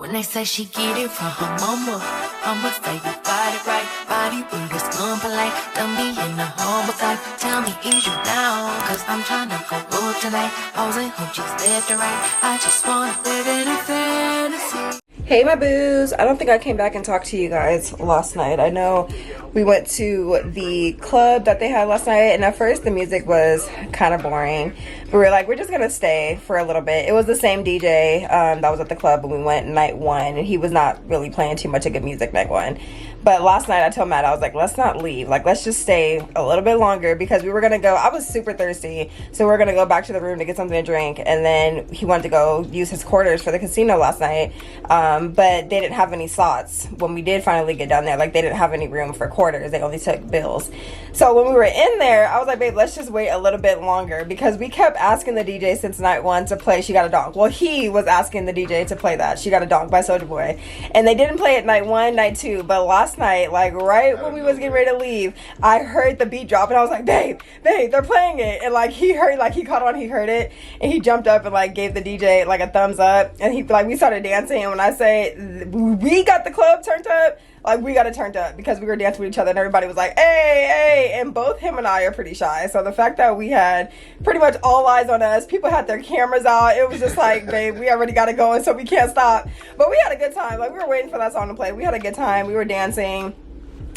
When they say she get it from her mama, I'ma say you got it right. Body with a scum polite. Don't be in the humble type. Tell me, is you down? Cause I'm tryna go roll tonight. Hoes and hoochies left and right. I just wanna live in a fantasy. Hey my boos, I don't think I came back and talked to you guys last night. I know we went to the club that they had last night, and at first the music was kind of boring. But we were like, we're just gonna stay for a little bit. It was the same DJ that was at the club when we went night one, and he was not really playing too much of good music night one. But last night I told Matt, I was like, let's not leave. Like, let's just stay a little bit longer because we were going to go. I was super thirsty. So we were going to go back to the room to get something to drink. And then he wanted to go use his quarters for the casino last night. But they didn't have any slots when we did finally get down there. Like, they didn't have any room for quarters. They only took bills. So when we were in there, I was like, babe, let's just wait a little bit longer because we kept asking the DJ since night one to play She Got a Dog. Well, he was asking the DJ to play that, She Got a Dog by Soulja Boy. And they didn't play it night one, night two. But last night, like right when we was getting ready to leave, I heard the beat drop and I was like, babe, they're playing it. And like he heard, like he caught on, he heard it, and he jumped up and like gave the DJ like a thumbs up, and he like we started dancing. And when I say we got the club turned up, like we got it turned up because we were dancing with each other and everybody was like, hey, and both him and I are pretty shy. So the fact that we had pretty much all eyes on us, people had their cameras out, it was just like, babe, we already got it going, so we can't stop. But we had a good time. Like we were waiting for that song to play. We had a good time. We were dancing.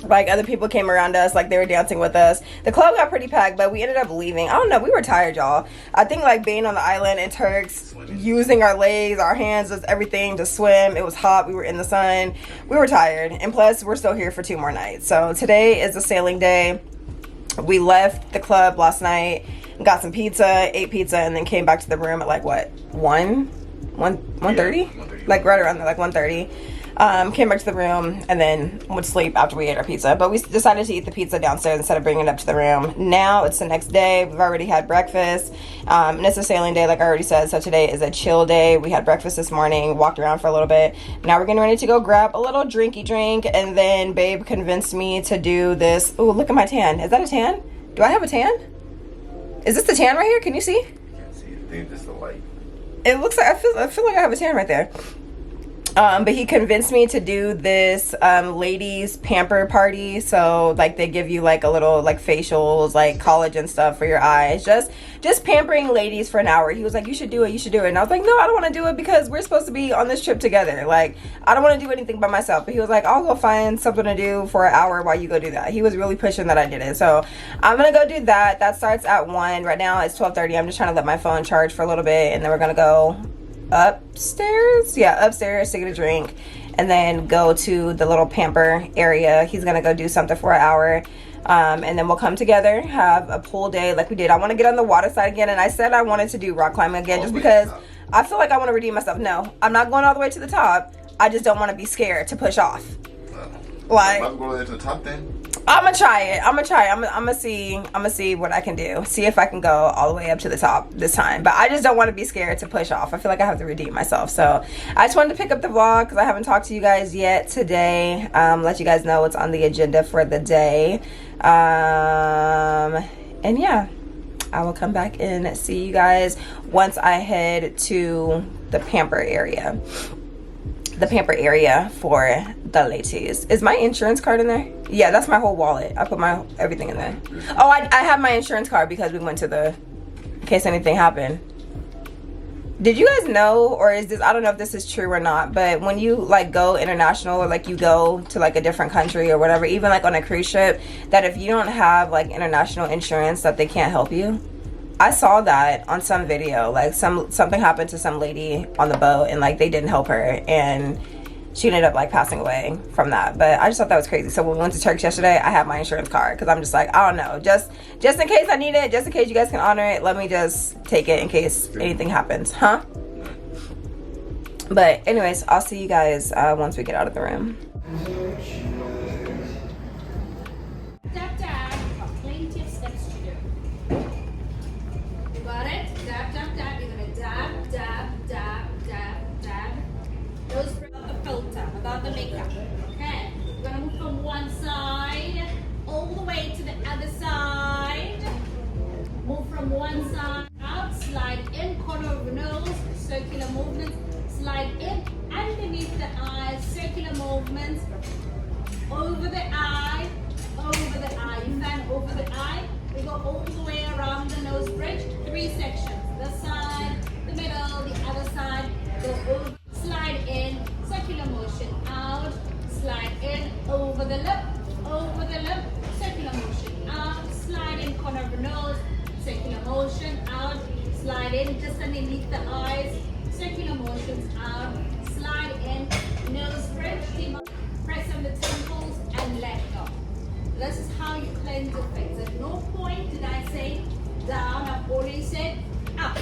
Like other people came around us, like they were dancing with us. The club got pretty packed, but we ended up leaving. I don't know, we were tired, y'all. I think like being on the island in Turks, using our legs, our hands, just everything to swim. It was hot, we were in the sun. We were tired, and plus we're still here for 2 more nights. So today is the sailing day. We left the club last night, got some pizza, ate pizza, and then came back to the room at like what, 1:30? Like right around there, like 1:30. Came back to the room and then went to sleep after we ate our pizza. But we decided to eat the pizza downstairs instead of bringing it up to the room. Now it's the next day. We've already had breakfast. And it's a sailing day, like I already said. So today is a chill day. We had breakfast this morning, walked around for a little bit. Now we're getting ready to go grab a little drinky drink. And then babe convinced me to do this. Ooh, look at my tan. Is that a tan? Do I have a tan? Is this the tan right here? Can you see? I can't see it. I think it's the light. It looks like, I feel like I have a tan right there. But he convinced me to do this ladies pamper party. So like they give you like a little like facials, like collagen stuff for your eyes, just pampering ladies for an hour. He was like, you should do it, and I was like, no, I don't want to do it because we're supposed to be on this trip together. Like I don't want to do anything by myself. But he was like, I'll go find something to do for an hour while you go do that. He was really pushing that I did it. So I'm gonna go do that. That starts at 1. Right now it's 12:30. I'm just trying to let my phone charge for a little bit, and then we're gonna go upstairs to get a drink and then go to the little pamper area. He's gonna go do something for an hour, and then we'll come together, have a pool day like we did. I want to get on the water side again, and I said I wanted to do rock climbing again just because I feel like I want to redeem myself. No, I'm not going all the way to the top. I just don't want to be scared to push off. Like I'm going to the top then. I'm gonna try it. I'm gonna see what I can do. See if I can go all the way up to the top this time. But I just don't want to be scared to push off. I feel like I have to redeem myself. So I just wanted to pick up the vlog because I haven't talked to you guys yet today. Let you guys know what's on the agenda for the day. And yeah, I will come back and see you guys once I head to the pamper area. The pamper area for the ladies. Is my insurance card in there? Yeah, that's my whole wallet. I put my everything in there. Oh, I have my insurance card because we went to in case anything happened. Did you guys know, or is this, I don't know if this is true or not, but when you like go international or like you go to like a different country or whatever, even like on a cruise ship, that if you don't have like international insurance that they can't help you? I saw that on some video, like something happened to some lady on the boat and like they didn't help her and she ended up like passing away from that. But I just thought that was crazy. So when we went to Turks yesterday, I have my insurance card because I'm just like, I don't know, just in case I need it, just in case you guys can honor it, let me just take it in case anything happens, huh? But anyways, I'll see you guys once we get out of the room. About the makeup. Okay, we're gonna move from one side all the way to the other side. Move from one side slide in, corner of the nose, circular movement, slide in underneath the movements. Over the eye, over the eye. You fan over the eye. We go all the way around the nose bridge. 3 sections. The side, the middle, the other side. Go over, slide in, circular motion out. Slide in, over the lip, circular motion out. Slide in corner of the nose, circular motion out. Slide in just underneath the eyes, circular motions out. Slide in, nose bridge, press on the temples and let go. This is how you cleanse your face. At no point did I say down, I've always said up.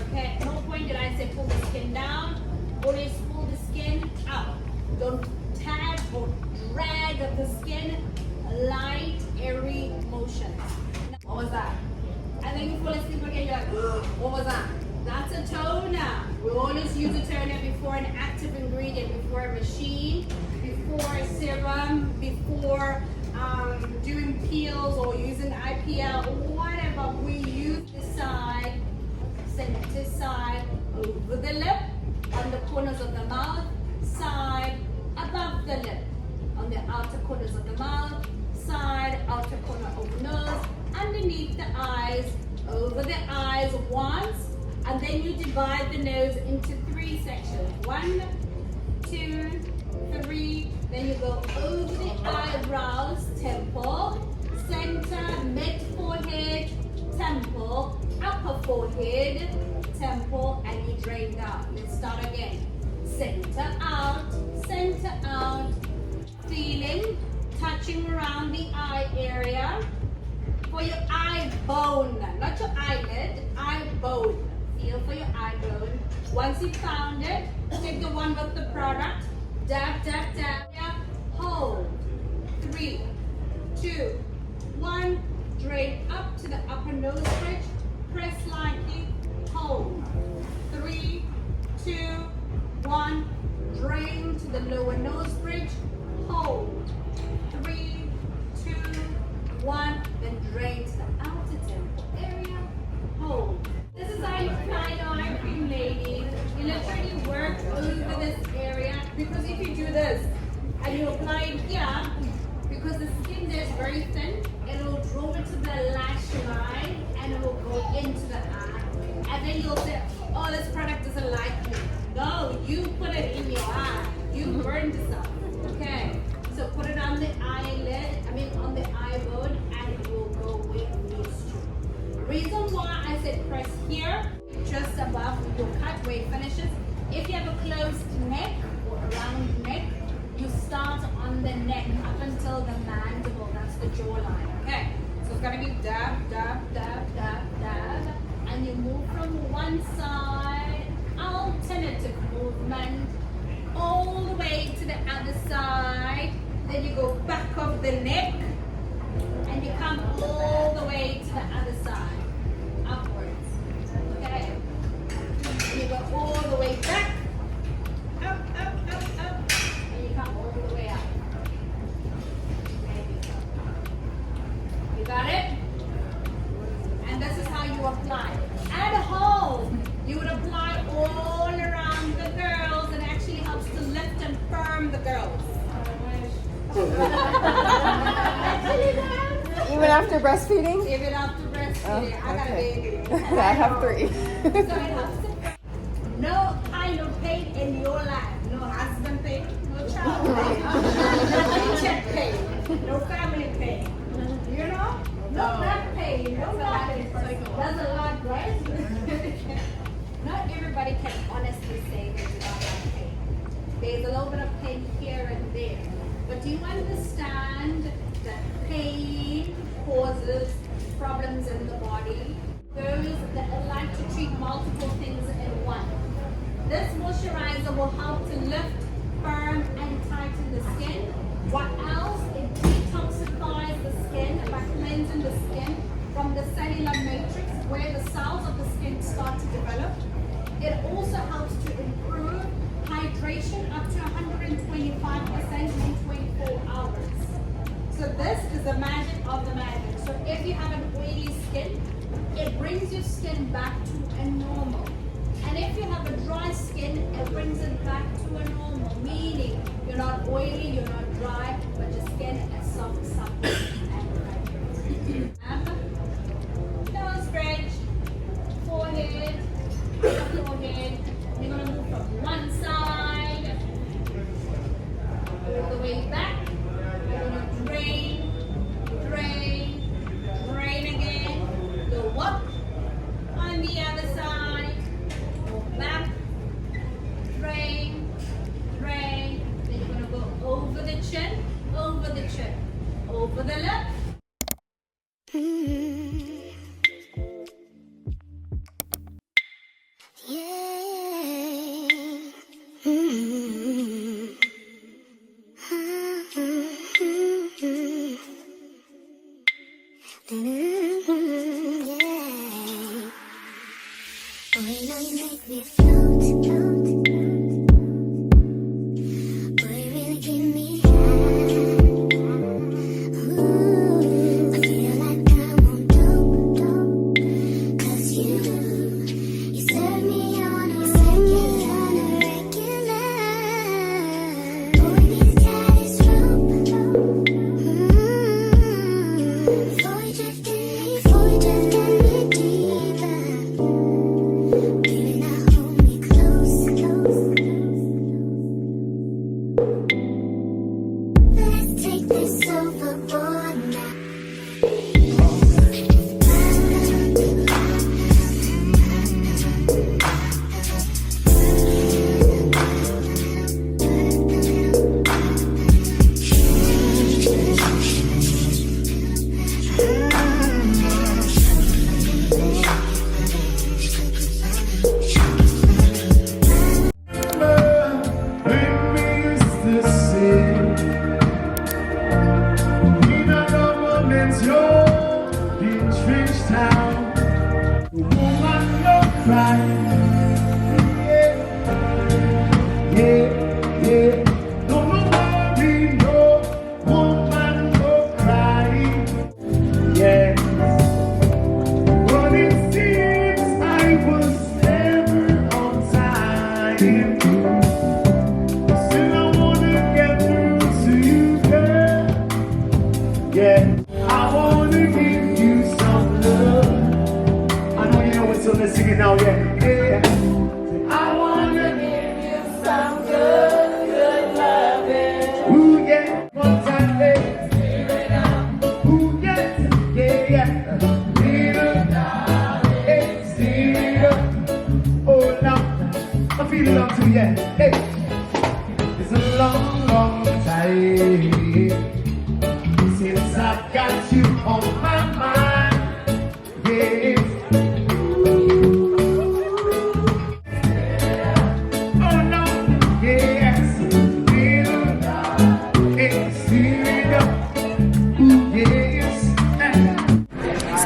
Okay, at no point did I say pull the skin down, always pull the skin up. Don't tag or drag the skin, light, airy motions. What was that? And then you fall asleep again, you're like, ugh, what was that? That's a toner. We always use a toner before an active ingredient, before a machine, before a serum, before doing peels or using IPL or whatever. We use this side, center side, over the lip, on the corners of the mouth, side, above the lip, on the outer corners of the mouth, side, outer corner of the nose, underneath the eyes, over the eyes once, and then you divide the nose into 3 sections. 1, 2, 3. Then you go over the eyebrows, temple, center, mid forehead, temple, upper forehead, temple, and you drain down. Let's start again. Center out, feeling, touching around the eye area. For your eye bone, not your eyelid, eye bone. Feel for your eye bone. Once you found it, take the one with the product, dab, dab, dab, hold. 3, 2, 1, drain up to the upper nose bridge, press lightly, hold. 3, 2, 1, drain to the lower nose bridge, hold. 3, 2, 1, then drain to the outer temple area, hold. This is how you apply the eye cream, ladies. You literally work over this area, because if you do this and you apply it here, because the skin there is very thin, it will draw it to the lash line and it will go into the eye. And then you'll say, oh, this product doesn't like me. No, you put it in your eye. You burned stuff. Okay, so put it on the eyelid, on the eye bone, and it will go where it needs to. Reason why I said press here, just above your cut where it finishes. If you have a closed neck or a round neck, you start on the neck up until the mandible, that's the jawline, okay? So it's gonna be dab, dab, dab, dab, dab, and you move from one side, alternative movement, all the way to the other side. Then you go back of the neck, and you come all the way to the other side, upwards, okay? And you go all the way back, up, up, up, up, and you come all the way up. You got it? And this is how you apply. At home, you would apply all around the girls, and actually helps to lift and firm the girls. Even after breastfeeding? Even after breastfeeding. I got a baby. I have 3. So it helps to no kind of pain in your life. No husband pain, no child pain, no check pain, no family pain. You know? No back pain, no nothing. That's a lot, right? Not everybody can honestly say they do not have pain. There's a little bit of pain here and there. But do you understand that pain causes problems in the body? Those that like to treat multiple things in one. This moisturizer will help to lift, firm, and tighten the skin. What else? It detoxifies the skin by cleansing the skin from the cellular matrix where the cells of the skin start to develop. It also helps to improve hydration up to 125% in 24 hours. So this is the magic of the magic. So if you have an oily skin, it brings your skin back to a normal. And if you have a dry skin, it brings it back to a normal, meaning you're not oily, you're not dry, but your skin is soft, supple, and right. Nose bridge, forehead, forehead. You're gonna move from one side all the way back. You're gonna drain, drain, drain again. Go up on the other side. Go back, drain, drain. Then you're gonna go over the chin, over the chin, over the lip.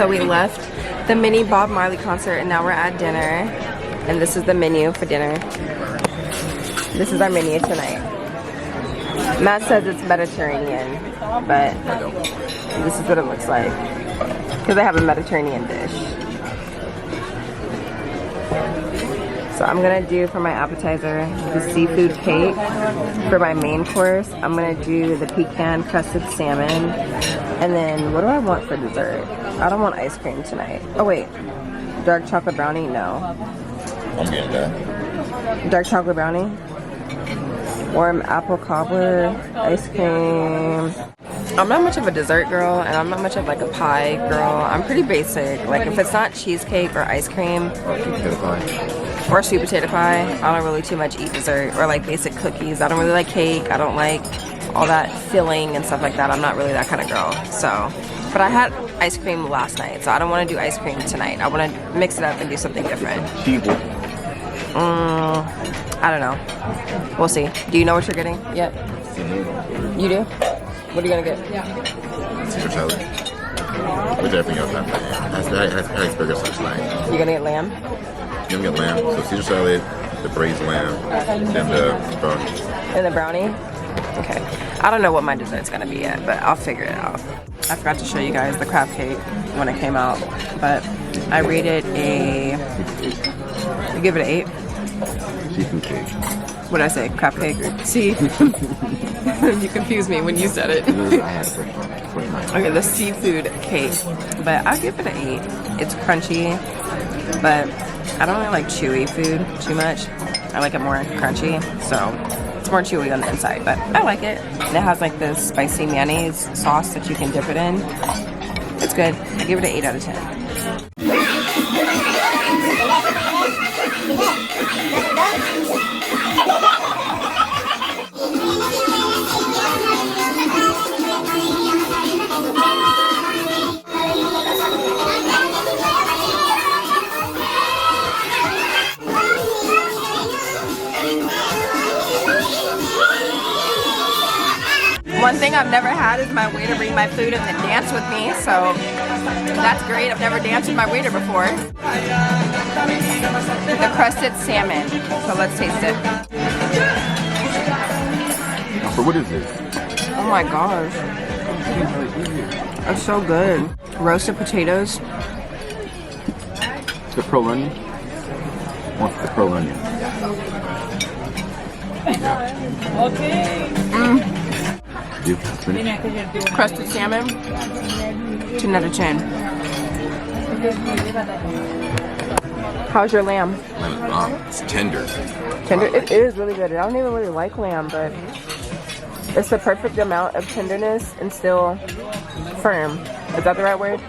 So we left the mini Bob Marley concert and now we're at dinner. And this is the menu for dinner. This is our menu tonight. Matt says it's Mediterranean, but this is what it looks like. Because they have a Mediterranean dish. So I'm gonna do for my appetizer the seafood cake. For my main course, I'm gonna do the pecan crusted salmon. And then what do I want for dessert? I don't want ice cream tonight. Oh wait, dark chocolate brownie? No. I'm getting that. Dark chocolate brownie? Warm apple cobbler, ice cream. I'm not much of a dessert girl, and I'm not much of like a pie girl. I'm pretty basic. Like if it's not cheesecake or ice cream or sweet potato pie, I don't really too much eat dessert or like basic cookies. I don't really like cake. I don't like all that filling and stuff like that. I'm not really that kind of girl. So, but I had ice cream last night, so I don't want to do ice cream tonight. I want to mix it up and do something different. I don't know. We'll see. Do you know what you're getting yet? You do? What are you gonna get? Caesar salad. With everything else I'm playing. Has burger slash lamb. You gonna get lamb? You're gonna get lamb. So Caesar salad, the braised lamb, and the brownie. And the brownie? Okay. I don't know what my dessert's gonna be yet, but I'll figure it out. I forgot to show you guys the crab cake when it came out, but I rated you give it an 8? Seafood cake. What did I say? Crab cake? See? You confused me when you said it. I had it Okay, the seafood cake, but I'll give it an 8. It's crunchy, but I don't really like chewy food too much. I like it more crunchy, so it's more chewy on the inside, but I like it. And it has like this spicy mayonnaise sauce that you can dip it in. It's good. I give it an 8 out of 10. One thing I've never had is my waiter bring my food and then dance with me, so that's great. I've never danced with my waiter before. The crusted salmon, so let's taste it. So what is this? Oh my gosh. It's so good. Roasted potatoes. The pearl onion? What's the pearl onion? You finish? Crusted salmon. 10 out of 10. How's your lamb? It's tender. Tender? It is really good. I don't even really like lamb, but it's the perfect amount of tenderness and still firm. Is that the right word?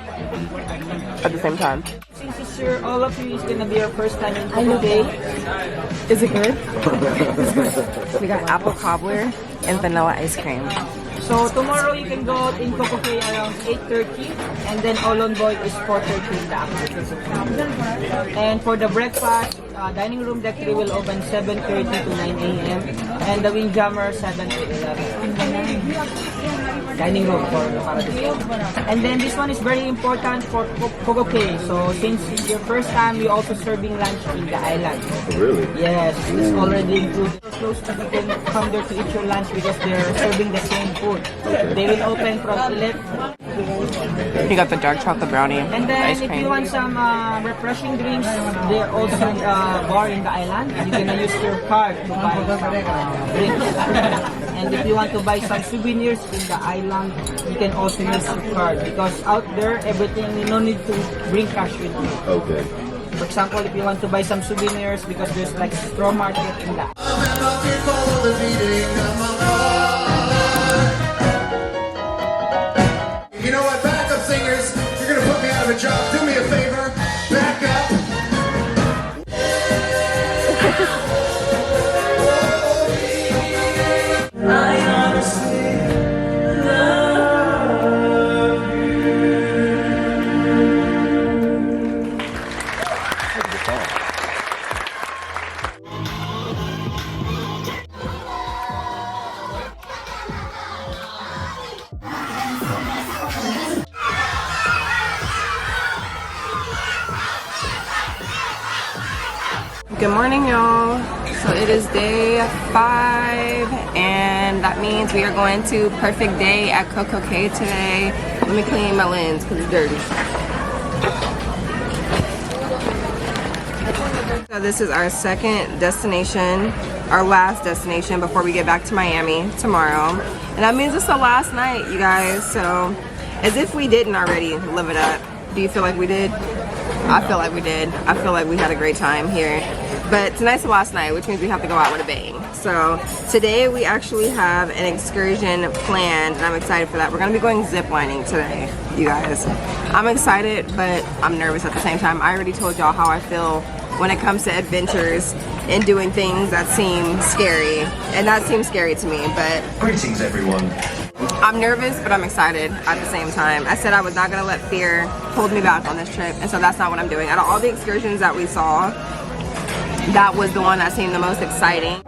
At the same time. Since it's your, all of you is gonna be your first time in Coco. Is it good? We got apple cobbler and vanilla ice cream. So tomorrow you can go out in Coco around 8:30, and then Olon Boy is 4:30 in the afternoon. And for the breakfast, dining room deck 3 will open 7:30 to 9 a.m. and the Windjammer 7 to 11. Dining room for and then this one is very important for Coco. So since it's your first time, we also serving lunch in the island. Oh, really? Yes, it's already included. Close to you can come there to eat your lunch because they're serving the same food. Okay. They will open from 11. You got the dark chocolate brownie And then ice if cream. you want some refreshing drinks, they're also bar in the island. You're gonna use your card to buy some drinks. And if you want to buy some souvenirs in the island, you can also use your card because out there, everything, you don't need to bring cash with you. Okay. For example, if you want to buy some souvenirs, because there's like straw market in that. You know what, backup singers, you're gonna put me out of a job. Do me a favor, back up. I honestly love Good morning, y'all. So it is day 5, and that means we are going to Perfect Day at Coco Cay today. Let me clean my lens because it's dirty. So this is our second destination, our last destination before we get back to Miami tomorrow. And that means it's the last night, you guys. So as if we didn't already live it up. Do you feel like we did? I feel like we did. I feel like we had a great time here. But tonight's the last night, which means we have to go out with a bang. So today we actually have an excursion planned, and I'm excited for that. We're gonna be going zip lining today, you guys. I'm excited, but I'm nervous at the same time. I already told y'all how I feel when it comes to adventures and doing things that seem scary. And that seems scary to me, but Greetings, everyone. I'm nervous, but I'm excited at the same time. I said I was not gonna let fear hold me back on this trip, and so that's not what I'm doing. Out of all the excursions that we saw, that was the one that seemed the most exciting.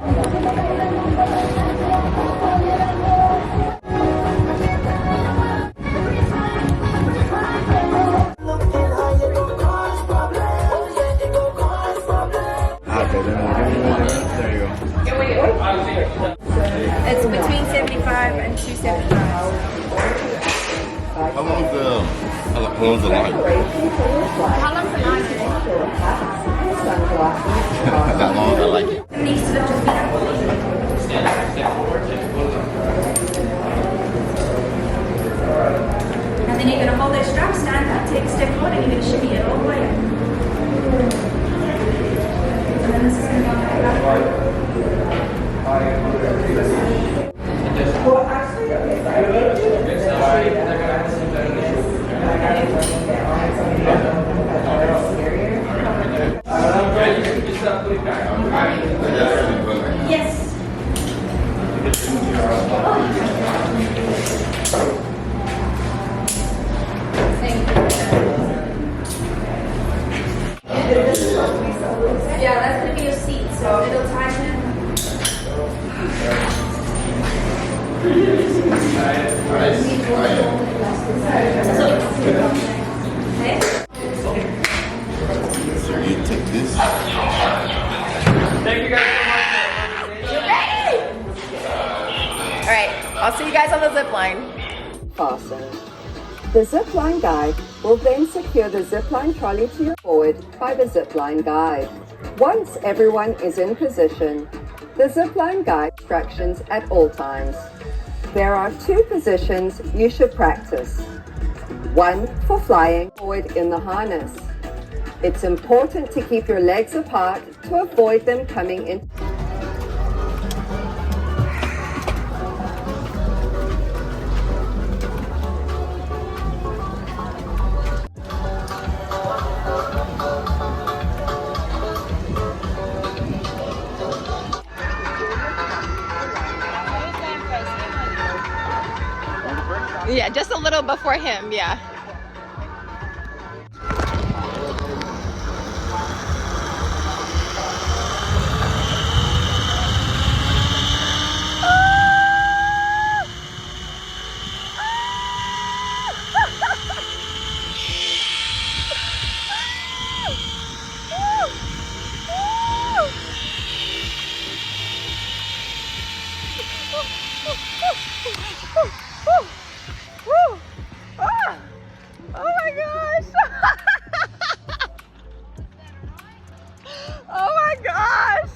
It's between 75 and 275. How long's the line? How long's the line? That long? I like it. It needs to just be So you take this. Thank you guys so much. All right, I'll see you guys on the zip line. Fasten. The zipline guide will then secure the zipline trolley to your board by the zipline guide. Once everyone is in position, the zipline guide instructions at all times. There are 2 positions you should practice. 1 for flying forward in the harness. It's important to keep your legs apart to avoid them coming in. Yeah, just a little before him, yeah. Oh my gosh! Oh my gosh!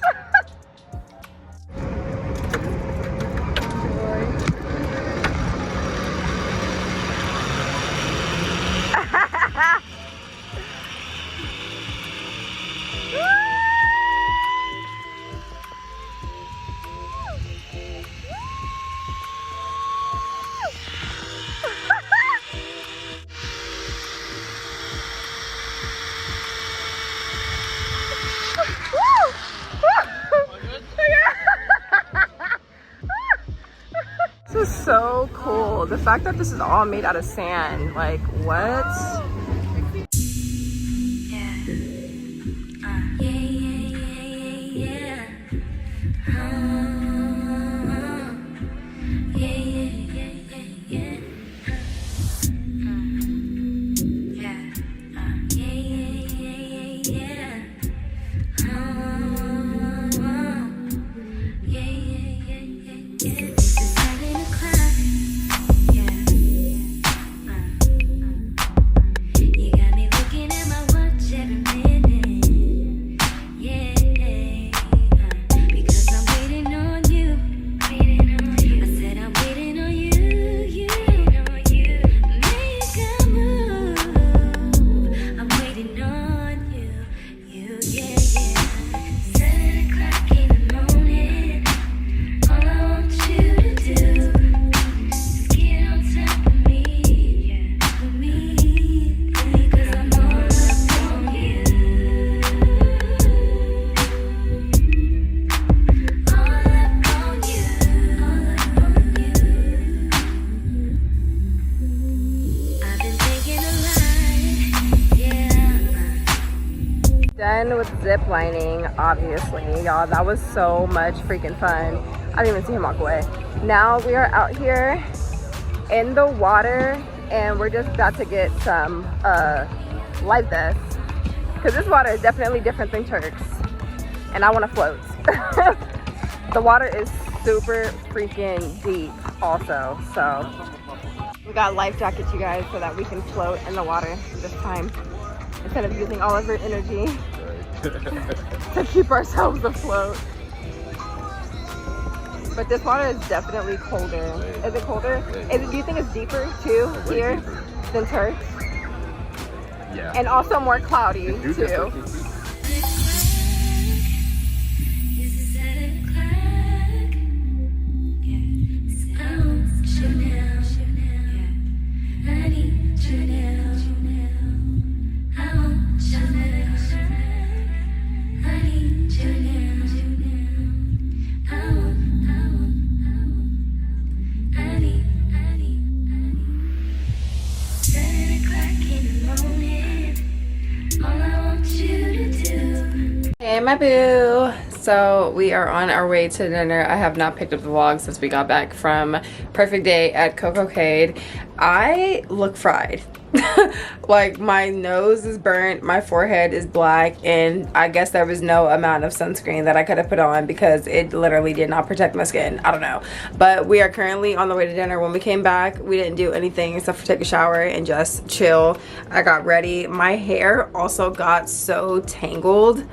This is so cool. The fact that this is all made out of sand, like what? Done with zip lining, obviously, y'all. That was so much freaking fun. I didn't even see him walk away. Now we are out here in the water and we're just about to get some life vests because this water is definitely different than Turks and I want to float. The water is super freaking deep also, so we got life jackets, you guys, so that we can float in the water this time instead of using all of our energy to keep ourselves afloat. But this water is definitely colder. Is it colder? Do you think it's deeper too here than Turks? Yeah. And also more cloudy too. Hey my boo. So so we are on our way to dinner. I have not picked up the vlog since we got back from Perfect Day at CocoCade. I look fried. Like, my nose is burnt, my forehead is black, and I guess there was no amount of sunscreen that I could have put on because it literally did not protect my skin. I don't know. But we are currently on the way to dinner. When we came back, we didn't do anything except for take a shower and just chill. I got ready. My hair also got so tangled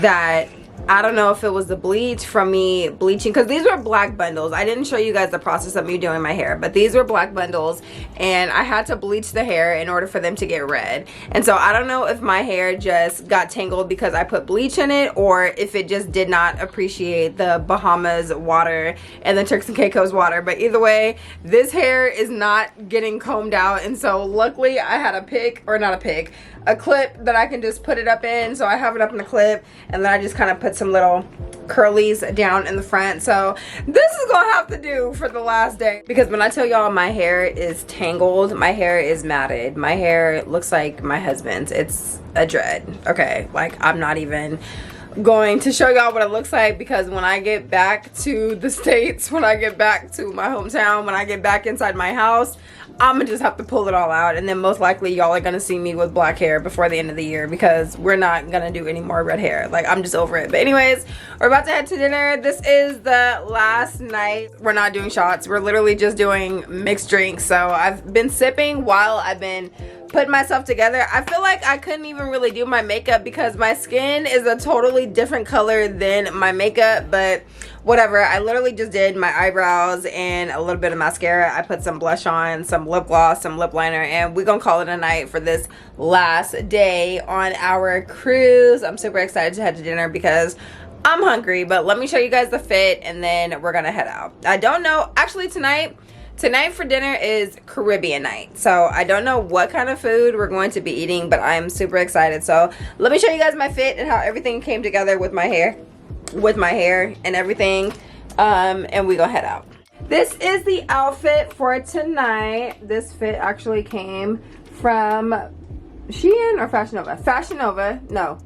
that I don't know if it was the bleach from me bleaching, because these were black bundles. I didn't show you guys the process of me doing my hair, but these were black bundles, and I had to bleach the hair in order for them to get red. And so I don't know if my hair just got tangled because I put bleach in it, or if it just did not appreciate the Bahamas water and the Turks and Caicos water. But either way, this hair is not getting combed out, and so luckily I had a clip that I can just put it up in. So I have it up in the clip, and then I just kind of put some little curlies down in the front. So this is gonna have to do for the last day, because when I tell y'all my hair is tangled, my hair is matted, my hair looks like my husband's. It's a dread. Okay, like, I'm not even going to show y'all what it looks like, because when I get back to the States, when I get back to my hometown, when I get back inside my house, I'm gonna just have to pull it all out, and then most likely y'all are gonna see me with black hair before the end of the year, because we're not gonna do any more red hair. Like, I'm just over it. But anyways, we're about to head to dinner. This is the last night. We're not doing shots. We're literally just doing mixed drinks. So I've been sipping while I've been putting myself together. I feel like I couldn't even really do my makeup because my skin is a totally different color than my makeup, but whatever. I literally just did my eyebrows and a little bit of mascara. I put some blush on, some lip gloss, some lip liner, and we're gonna call it a night for this last day on our cruise. I'm super excited to head to dinner because I'm hungry, but let me show you guys the fit, and then we're gonna head out. I don't know, actually tonight for dinner is Caribbean night, so I don't know what kind of food we're going to be eating, but I'm super excited. So let me show you guys my fit and how everything came together with my hair and everything, and we gonna head out. This is the outfit for tonight. This fit actually came from Shein or Fashion Nova? Fashion Nova. No,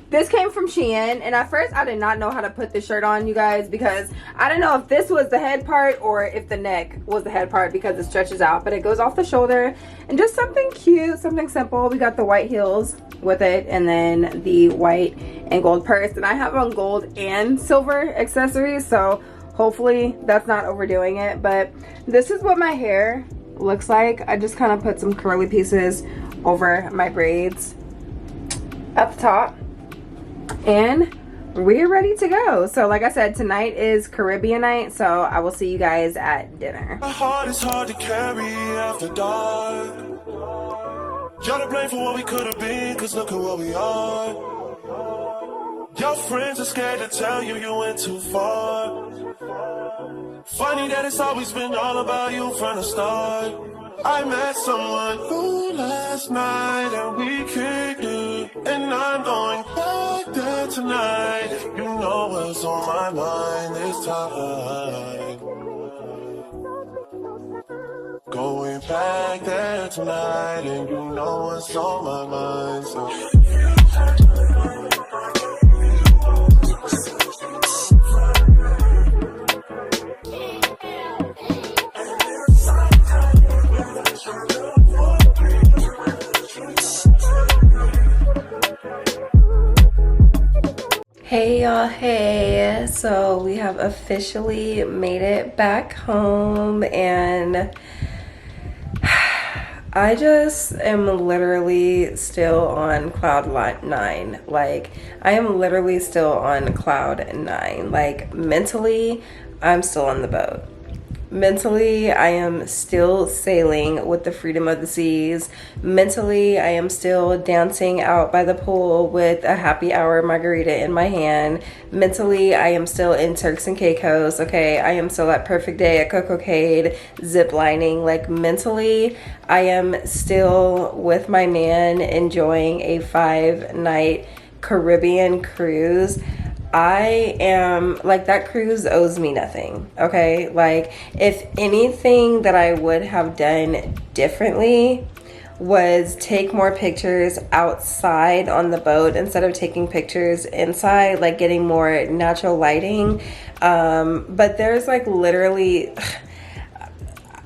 this came from Shein, and at first I did not know how to put this shirt on, you guys, because I don't know if this was the head part or if the neck was the head part, because it stretches out, but it goes off the shoulder, and just something cute, something simple. We got the white heels with it, and then the white and gold purse, and I have on gold and silver accessories, so hopefully that's not overdoing it. But this is what my hair looks like. I just kind of put some curly pieces over my braids up top, and we're ready to go. So like I said, tonight is Caribbean night, so I will see you guys at dinner. My heart is hard to carry after dark. Y'all to blame for what we could have been, cause look at what we are. Your friends are scared to tell you you went too far. Funny that it's always been all about you from the start. I met someone who last night and we kicked it, and I'm going back there tonight. You know what's on my mind this time. Going back there tonight, and you know what's on my mind. So Hey y'all, hey. So we have officially made it back home, and I just am literally still on cloud 9. Like, I am literally still on cloud 9. Like, mentally, I'm still on the boat. Mentally, I am still sailing with the freedom of the seas. Mentally, I am still dancing out by the pool with a happy hour margarita in my hand. Mentally, I am still in Turks and Caicos, okay? I am still at Perfect Day at CocoCade, zip lining. Like, mentally, I am still with my man enjoying a 5-night Caribbean cruise. I am, like, that cruise owes me nothing, okay? Like, if anything that I would have done differently was take more pictures outside on the boat instead of taking pictures inside, like getting more natural lighting. But there's like literally,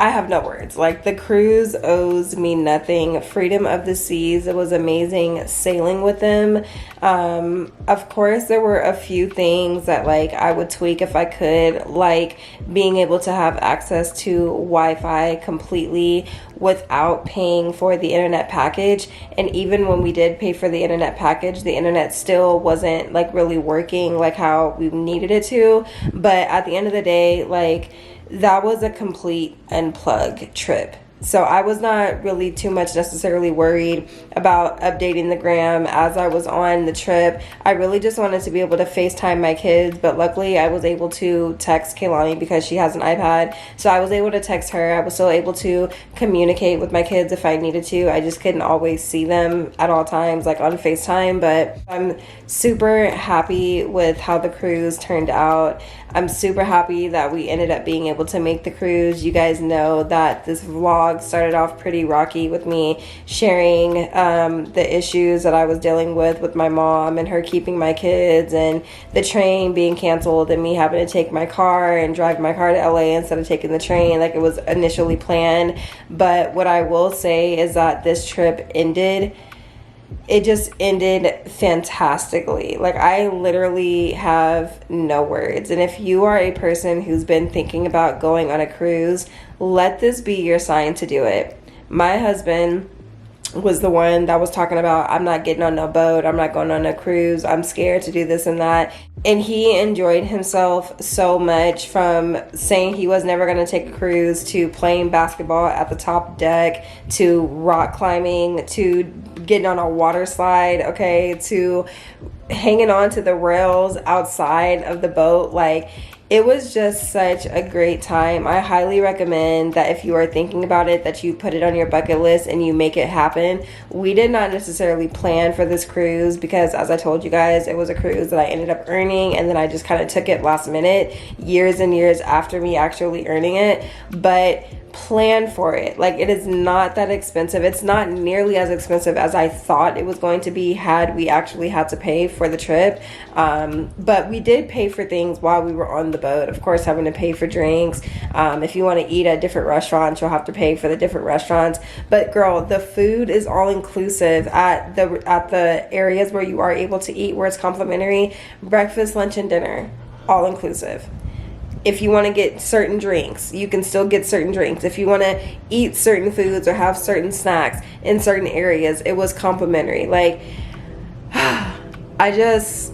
I have no words. Like, the cruise owes me nothing. Freedom of the seas. It was amazing sailing with them. Of course, there were a few things that like I would tweak if I could, like being able to have access to Wi-Fi completely without paying for the internet package. And even when we did pay for the internet package, the internet still wasn't like really working like how we needed it to. But at the end of the day, like, that was a complete unplug trip. So I was not really too much necessarily worried about updating the gram as I was on the trip. I really just wanted to be able to FaceTime my kids, but luckily I was able to text Kaylani because she has an iPad. So I was able to text her. I was still able to communicate with my kids if I needed to. I just couldn't always see them at all times, like on FaceTime. But I'm super happy with how the cruise turned out. I'm super happy that we ended up being able to make the cruise. You guys know that this vlog started off pretty rocky with me sharing the issues that I was dealing with my mom and her keeping my kids and the train being canceled and me having to take my car and drive my car to LA instead of taking the train like it was initially planned. But what I will say is that this trip ended. It just ended fantastically. Like, I literally have no words. And if you are a person who's been thinking about going on a cruise, let this be your sign to do it. My husband was the one that was talking about, I'm not getting on no boat, I'm not going on a cruise, I'm scared to do this and that. And he enjoyed himself so much, from saying he was never going to take a cruise to playing basketball at the top deck to rock climbing to getting on a water slide, okay, to hanging on to the rails outside of the boat. Like, it was just such a great time. I highly recommend that if you are thinking about it, that you put it on your bucket list and you make it happen. We did not necessarily plan for this cruise because, as I told you guys, it was a cruise that I ended up earning, and then I just kind of took it last minute, years and years after me actually earning it. But plan for it. Like, it is not that expensive. It's not nearly as expensive as I thought it was going to be had we actually had to pay for the trip. But we did pay for things while we were on the boat. Of course, having to pay for drinks. If you want to eat at different restaurants, you'll have to pay for the different restaurants. But girl, the food is all inclusive at the areas where you are able to eat, where it's complimentary. Breakfast, lunch, and dinner, all inclusive. If you want to get certain drinks, you can still get certain drinks. If you want to eat certain foods or have certain snacks in certain areas, it was complimentary. Like, I just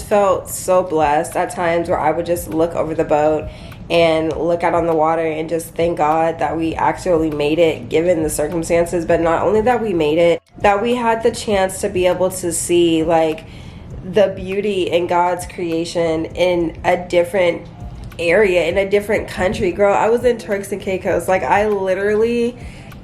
felt so blessed at times where I would just look over the boat and look out on the water and just thank God that we actually made it given the circumstances. But not only that we made it, that we had the chance to be able to see like the beauty in God's creation in a different area, in a different country. Girl, I was in Turks and Caicos. Like, I literally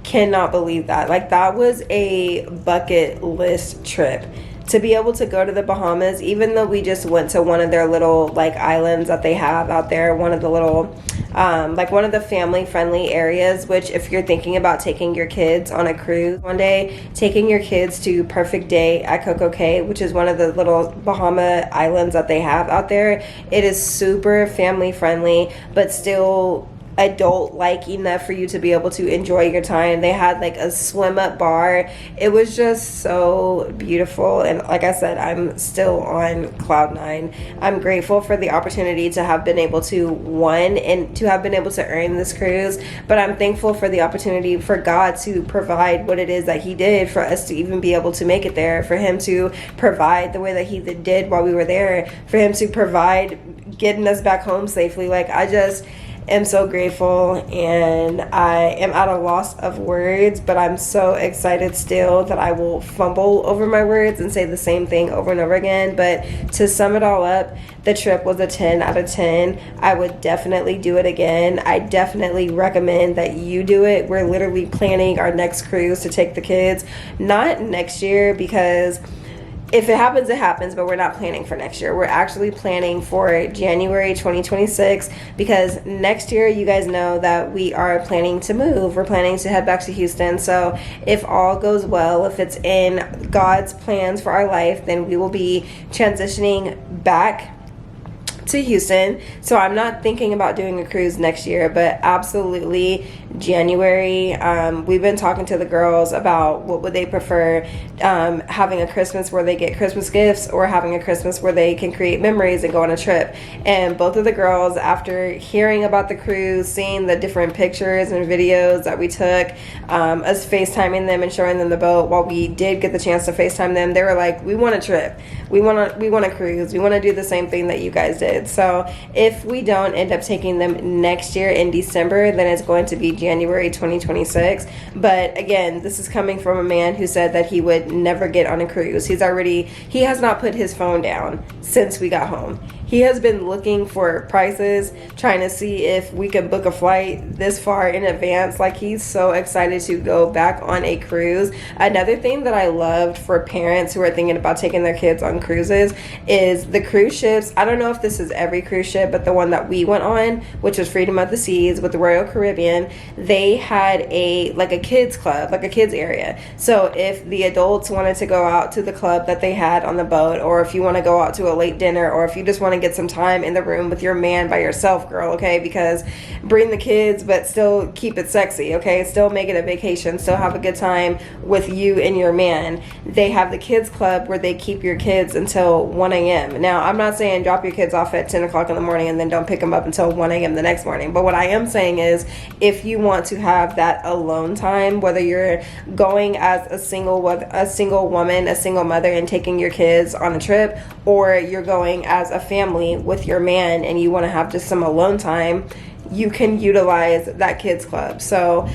cannot believe that. Like, that was a bucket list trip. To be able to go to the Bahamas, even though we just went to one of their little like islands that they have out there, one of the little like one of the family friendly areas, which if you're thinking about taking your kids on a cruise one day, taking your kids to Perfect Day at Coco Cay, which is one of the little Bahama islands that they have out there, it is super family friendly, but still adult like enough for you to be able to enjoy your time. They had like a swim up bar. It was just so beautiful, and like I said, I'm still on cloud nine. I'm grateful for the opportunity to have been able to and to have been able to earn this cruise, but I'm thankful for the opportunity for God to provide what it is that he did for us to even be able to make it there, for him to provide the way that he did while we were there, for him to provide getting us back home safely. Like, I just am so grateful, and I am at a loss of words, but I'm so excited still that I will fumble over my words and say the same thing over and over again. But to sum it all up, the trip was a 10 out of 10. I would definitely do it again. I definitely recommend that you do it. We're literally planning our next cruise to take the kids, not next year, because if it happens, it happens, but we're not planning for next year. We're actually planning for January 2026 because next year, you guys know that we are planning to move. We're planning to head back to Houston. So if all goes well, if it's in God's plans for our life, then we will be transitioning back to Houston. So I'm not thinking about doing a cruise next year, but absolutely January. We've been talking to the girls about what would they prefer, having a Christmas where they get Christmas gifts or having a Christmas where they can create memories and go on a trip. And both of the girls, after hearing about the cruise, seeing the different pictures and videos that we took, us FaceTiming them and showing them the boat, while we did get the chance to FaceTime them, they were like, we want a trip. We want to cruise. We want to do the same thing that you guys did. So if we don't end up taking them next year in December, then it's going to be January 2026. But again, this is coming from a man who said that he would never get on a cruise. He has not put his phone down since we got home. He has been looking for prices, trying to see if we can book a flight this far in advance. Like, he's so excited to go back on a cruise. Another thing that I loved for parents who are thinking about taking their kids on cruises is the cruise ships. I don't know if this is every cruise ship, but the one that we went on, which was Freedom of the Seas with the Royal Caribbean, they had a kids club, like a kids area. So if the adults wanted to go out to the club that they had on the boat, or if you want to go out to a late dinner, or if you just want to get some time in the room with your man by yourself, girl, okay? Because bring the kids, but still keep it sexy, okay? Still make it a vacation. Still have a good time with you and your man. They have the kids club where they keep your kids until 1 a.m. Now, I'm not saying drop your kids off at 10 o'clock in the morning and then don't pick them up until 1 a.m. the next morning. But what I am saying is, if you want to have that alone time, whether you're going as a single woman, a single mother, and taking your kids on a trip, or you're going as a family with your man and you want to have just some alone time, you can utilize that kids club. So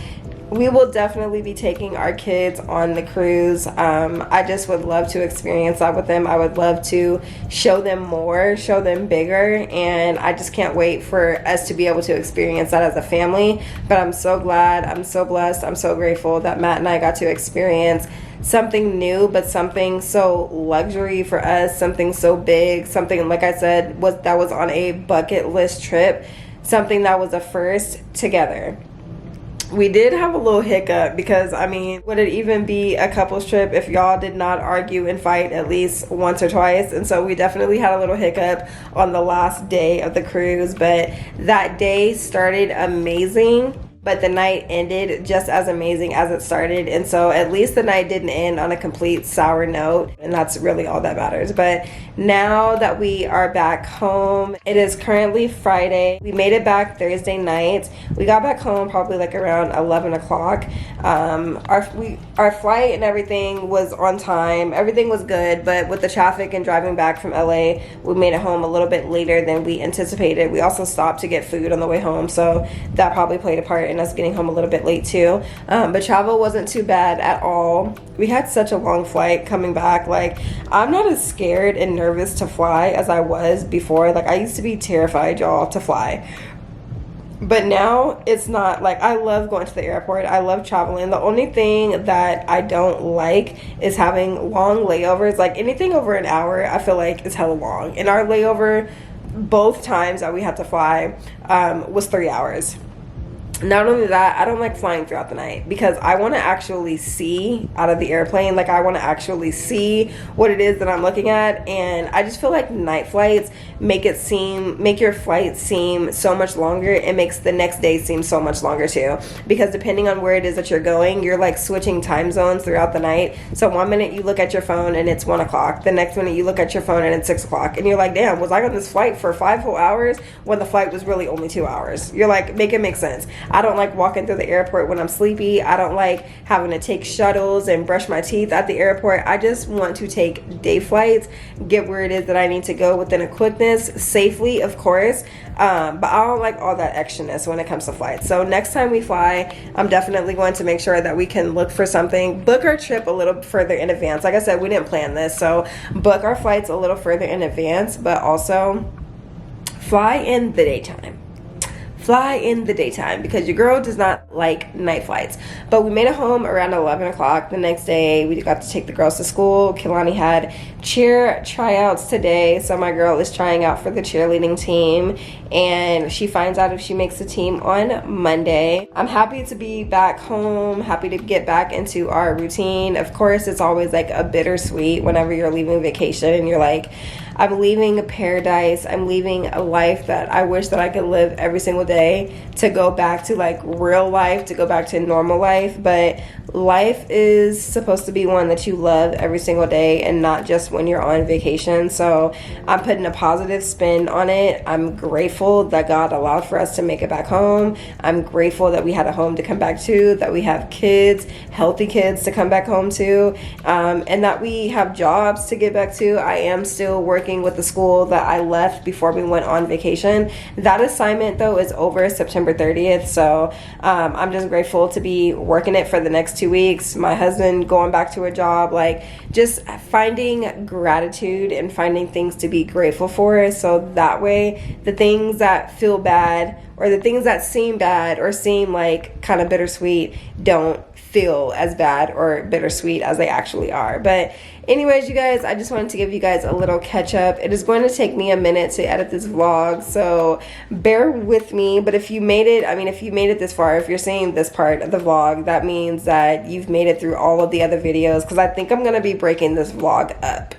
we will definitely be taking our kids on the cruise. I just would love to experience that with them. I would love to show them more, show them bigger, and I just can't wait for us to be able to experience that as a family. But I'm so glad, I'm so blessed, I'm so grateful that Matt and I got to experience something new, but something so luxury for us, something so big, something, like I said, that was on a bucket list trip, something that was a first together. We did have a little hiccup because, I mean, would it even be a couples trip if y'all did not argue and fight at least once or twice? And so we definitely had a little hiccup on the last day of the cruise, but that day started amazing. But the night ended just as amazing as it started. And so at least the night didn't end on a complete sour note. And that's really all that matters. But now that we are back home, it is currently Friday. We made it back Thursday night. We got back home probably like around 11 o'clock. Our flight and everything was on time. Everything was good. But with the traffic and driving back from LA, we made it home a little bit later than we anticipated. We also stopped to get food on the way home. So that probably played a part in us getting home a little bit late too. But travel wasn't too bad at all. We had such a long flight coming back. Like, I'm not as scared and nervous to fly as I was before. Like, I used to be terrified, y'all, to fly. But now it's not. Like, I love going to the airport. I love traveling. The only thing that I don't like is having long layovers. Like, anything over an hour, I feel like is hella long. And our layover, both times that we had to fly, was 3 hours. Not only that, I don't like flying throughout the night because I want to actually see out of the airplane. Like, I want to actually see what it is that I'm looking at. And I just feel like night flights make your flight seem so much longer. It makes the next day seem so much longer too, because depending on where it is that you're going, you're like switching time zones throughout the night. So one minute you look at your phone and it's 1 o'clock. The next minute you look at your phone and it's 6 o'clock. And you're like, damn, was I on this flight for 5 whole hours when the flight was really only 2 hours? You're like, make it make sense. I don't like walking through the airport when I'm sleepy. I don't like having to take shuttles and brush my teeth at the airport. I just want to take day flights, get where it is that I need to go within a quickness, safely, of course. But I don't like all that extraness when it comes to flights. So next time we fly, I'm definitely going to make sure that we can look for something, book our trip a little further in advance. Like I said, we didn't plan this, so book our flights a little further in advance, but also fly in the daytime. fly in the daytime because your girl does not like night flights. But we made it home around 11 o'clock the next day. We got to take the girls to school. Kilani had cheer tryouts today, so my girl is trying out for the cheerleading team, and she finds out if she makes the team on Monday. I'm happy to be back home, happy to get back into our routine. Of course, it's always like a bittersweet whenever you're leaving vacation and you're like, I'm leaving a paradise, I'm leaving a life that I wish that I could live every single day, to go back to like real life, to go back to normal life. But life is supposed to be one that you love every single day and not just when you're on vacation. So I'm putting a positive spin on it. I'm grateful that God allowed for us to make it back home. I'm grateful that we had a home to come back to, that we have kids, healthy kids to come back home to, and that we have jobs to get back to. I am still working with the school that I left before we went on vacation. That assignment though is over September 30th, so I'm just grateful to be working it for the next 2 weeks. My husband going back to a job, like just finding gratitude and finding things to be grateful for, so that way the things that feel bad or the things that seem bad or seem like kind of bittersweet don't feel as bad or bittersweet as they actually are. But anyways, you guys, I just wanted to give you guys a little catch up. It is going to take me a minute to edit this vlog, so bear with me. But if you made it, I mean, if you made it this far, if you're seeing this part of the vlog, that means that you've made it through all of the other videos, because I think I'm going to be breaking this vlog up.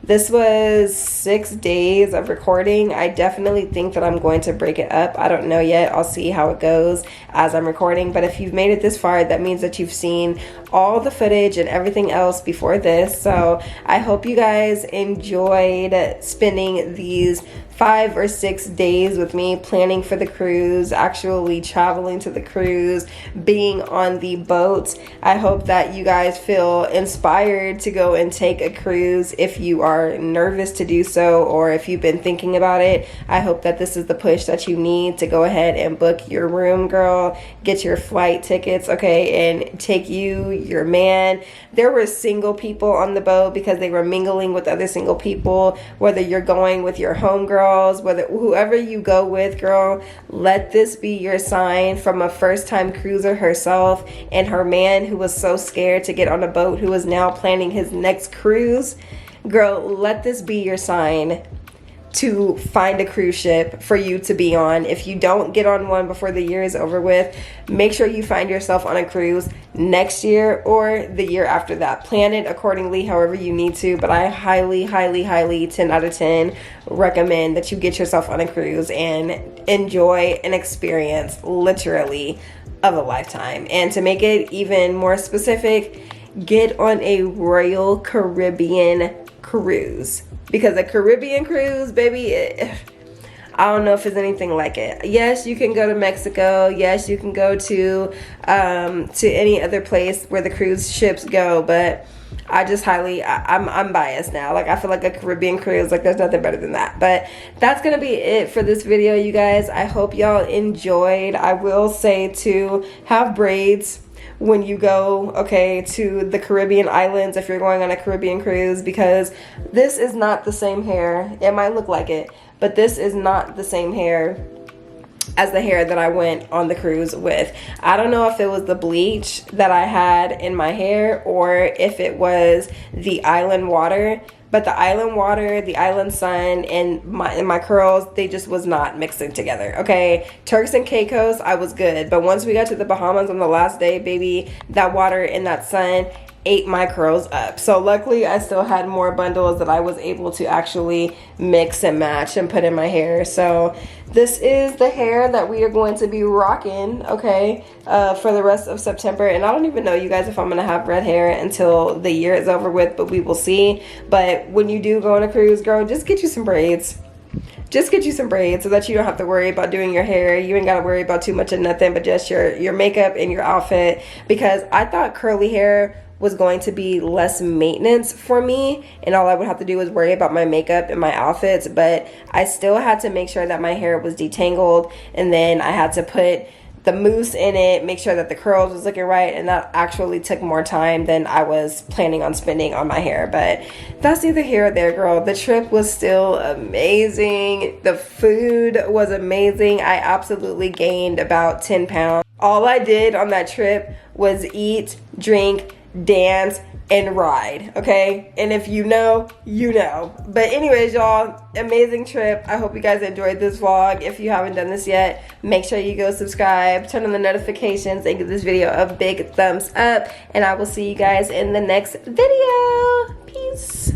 This was 6 days of recording. I definitely think that I'm going to break it up. I don't know yet. I'll see how it goes as I'm recording. But if you've made it this far, that means that you've seen all the footage and everything else before this. So I hope you guys enjoyed spending these 5 or 6 days with me planning for the cruise, actually traveling to the cruise, being on the boat. I hope that you guys feel inspired to go and take a cruise if you are nervous to do so, or if you've been thinking about it. I hope that this is the push that you need to go ahead and book your room, girl, get your flight tickets, okay, and take you, your man. There were single people on the boat because they were mingling with other single people. Whether you're going with your homegirl, whether whoever you go with, girl, let this be your sign from a first-time cruiser herself and her man who was so scared to get on a boat, who is now planning his next cruise. Girl, let this be your sign to find a cruise ship for you to be on. If you don't get on one before the year is over with, make sure you find yourself on a cruise next year or the year after that. Plan it accordingly however you need to, but I highly 10 out of 10 recommend that you get yourself on a cruise and enjoy an experience literally of a lifetime. And to make it even more specific, get on a Royal Caribbean cruise, because a Caribbean cruise, baby, I don't know if there's anything like it. Yes, you can go to Mexico. Yes, you can go to any other place where the cruise ships go, but I just I'm biased now. Like, I feel like a Caribbean cruise, like there's nothing better than that. But that's gonna be it for this video, you guys. I hope y'all enjoyed. I will say to have braids when you go, okay, to the Caribbean islands, if you're going on a Caribbean cruise, because this is not the same hair. It might look like it, but this is not the same hair as the hair that I went on the cruise with. I don't know if it was the bleach that I had in my hair or if it was the island water, but the island water, the island sun, and my curls, they just was not mixing together, okay? Turks and Caicos, I was good, but once we got to the Bahamas on the last day, baby, that water and that sun ate my curls up. So luckily I still had more bundles that I was able to actually mix and match and put in my hair. So this is the hair that we are going to be rocking, okay, for the rest of September. And I don't even know, you guys, if I'm gonna have red hair until the year is over with, but we will see. But when you do go on a cruise, girl, just get you some braids. Just get you some braids so that you don't have to worry about doing your hair. You ain't got to worry about too much of nothing but just your makeup and your outfit, because I thought curly hair was going to be less maintenance for me and all I would have to do was worry about my makeup and my outfits, but I still had to make sure that my hair was detangled, and then I had to put the mousse in it, make sure that the curls was looking right, and that actually took more time than I was planning on spending on my hair. But that's neither here or there, girl. The trip was still amazing. The food was amazing. I absolutely gained about 10 pounds. All I did on that trip was eat, drink, dance, and ride, okay? And if you know, you know. But anyways, y'all, amazing trip. I hope you guys enjoyed this vlog. If you haven't done this yet, make sure you go subscribe, turn on the notifications, and give this video a big thumbs up. And I will see you guys in the next video. Peace.